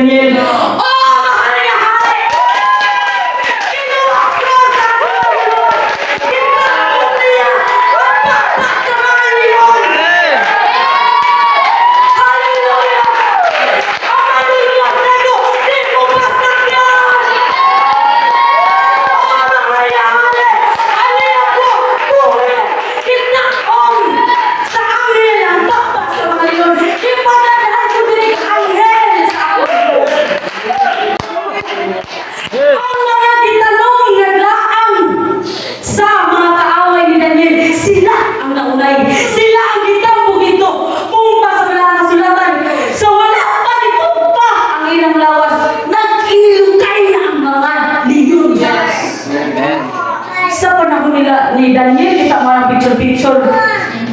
Daniel. Oh, mahal niya, hari! Kinuha ko sa ulo! Kinuha niya! Pagpapakaman yun! Hallelujah! Hallelujah! Pero, di mo pasok yan! Oh, mahal niya, hari! Alin ako! Buhay! Kinakong! Sa amin ang takpa sa mga yun! Ipadadaan ko din ang anghel sa amin! Ang mga gitanong naglaang sa mga kaaway ni Daniel, sila ang naunay. Sila ang gitambog ito. Pumpa sa mga kasulatan. Sa wala pa ni pumpa ang ilang lawas. Nag-ilugay na ang mga leyon. Sa panahon nila ni Daniel, kita mga picture-picture.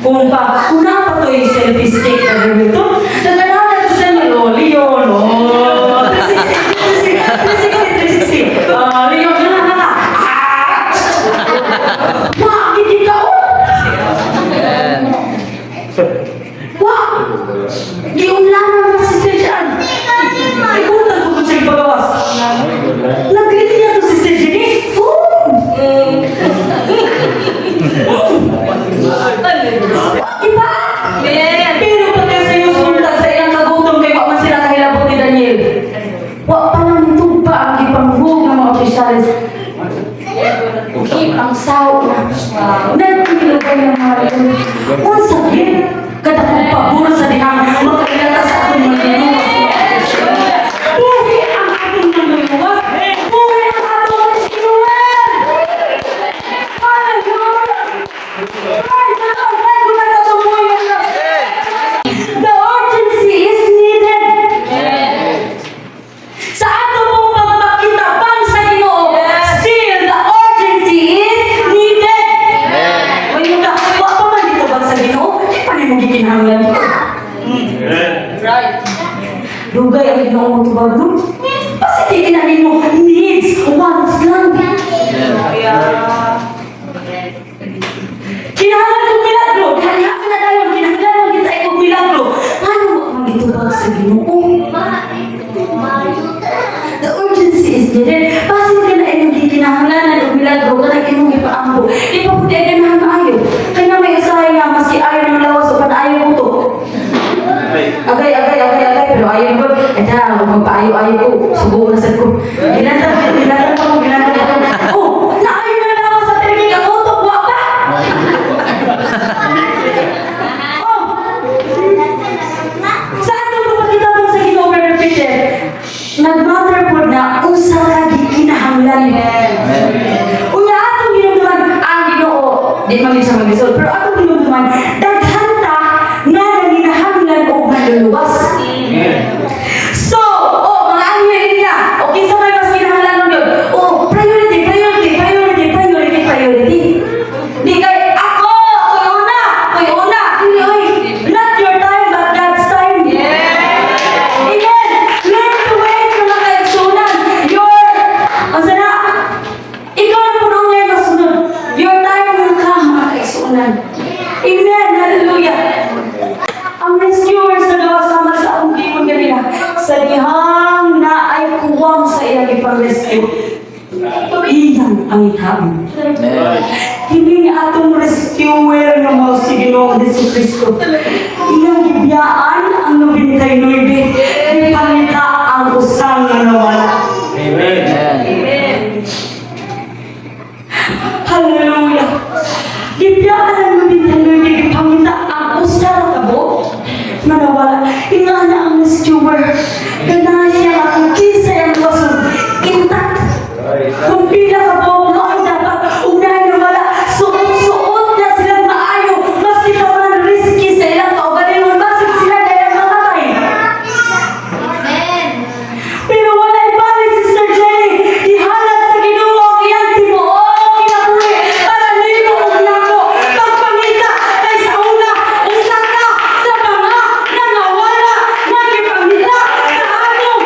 Pumpa. Kuna pa to yung selfie stick na gawin ito. Naganahan ito sa mga leyon. Oh, 360. Leon, na. Wah, hindi ka o. Wah, giunlanan na si Station. Ibutan ko siya ipagawas. Nag-greet niya to si Station eh. Iba? Pero pati sa iyo sultan sa ilang kagutom kay Wakman sila kahilabot ni Daniel. Wa pa lang nito pa ang ipanghug ng mga opisyalis. Ang sao na. Nagpilagay ng mga ito. Ang sakit. Kada kong paburo sa dihang magkakilala sa aking magluwas. Buhi ang aking magluwas. Buhi ang aking sinuwan. Hallelujah. Ay, nakakay ko na natumuyan na. The urgency is needed. Sa ato pong pagpakita pang sa Ginoo, still the urgency is needed. O yung ka, wa pa man dito bang sa Ginoo? Di pa rin mo gikinahanglan dito. Right. Dugay ang Ginoo mo tubag no? Kasi di kinanin mo needs, wants lang. Kinahanglan kong milagro. Kinahanglan na dayon. Kinahanglan kita ikong milagro. Paano mo ang itubag sa Ginoo? The urgency is needed. Pasin ka na inyong gikinahanglanan o milagro ka na inyong ipaambo. Ipapuday ka na maayo. Kaya na may usahay nga, maski ayaw ng lawas o panaayaw mo to. Agay, pero ayaw ko. Kaya na, magpaayaw-ayaw ko. Subukan na sa ko. Ginatan ko. Oh, naayaw na lawas sa terming ako to. Buwa pa! Oh! Saan ito papakita mo sa Ginoo, Brother Peter? Nag-matter po na usa ka gikinahanglan. Unya atong ginunduman ang Ginoo, di man siya mag-isod, pero atong ginunduman daghan ta nga nanginahanglan og maluluwas. So, mga anghel niya, o kinsa may mas kinahanglan yun? Priority. Di kay ako, koy una. Dili oy, not your time but God's time. Amen. Learn to wait na makaigsunan. Ikaw na po nung ngayon masunod. Your time will come, makaigsunan. Amen. Hallelujah. Ang rescuers na nawasama sa akong gipon kanina, sa dihang na ay kuwang sa iyang ipang-rescue. Iyan ang itabang. Hindi niya atong rescuer ng mga si Ginoong Jesucristo. Iyang gibiyaan ang 99. Ipangita ang usang na nawala. Amen. Hallelujah. Gibiyaan ang 99. Ipangita ang usang na kabo na nawala. Ingana ang rescuer. Ganahan siya ang kisa ang wasong intact. Kung pila ka po, noon dapat unahin na wala. Suot na silang maayo. Mas kita man risky sa ilang kaugaling. Masin sila dahil ang mamatay. Pero wala ibalik, Sister Jenny. Ihalat sa Ginoo ang iyang tibuok kinabuhi para nilo o nako. Pagpangita kay sa una, usa ka sa mga nangawala, nagipangita sa ato.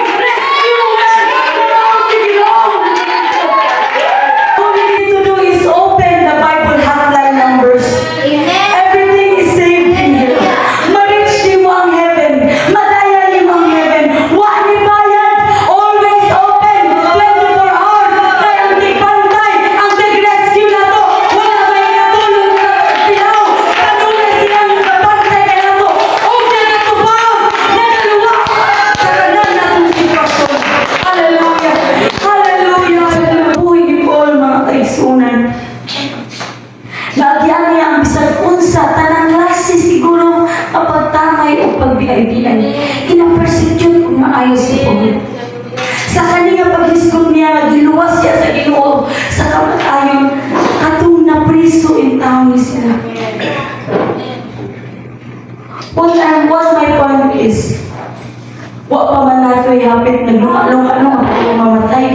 na ito'y hapit naglunga-lunga ako mamatay.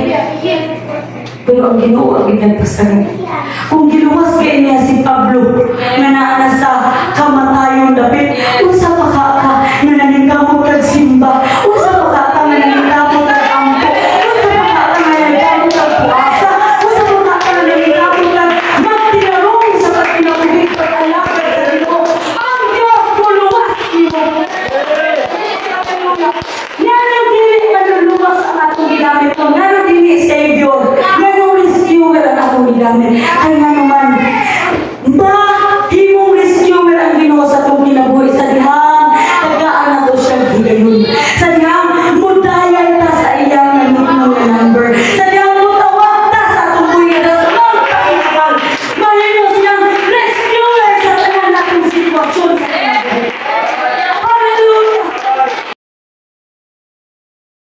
Pero ang Ginoo ang ginagpasagot. Kung giluwas kay niya si Pablo na naana sa kamatayon dapit, unsa pa ka na naningkamot kag simba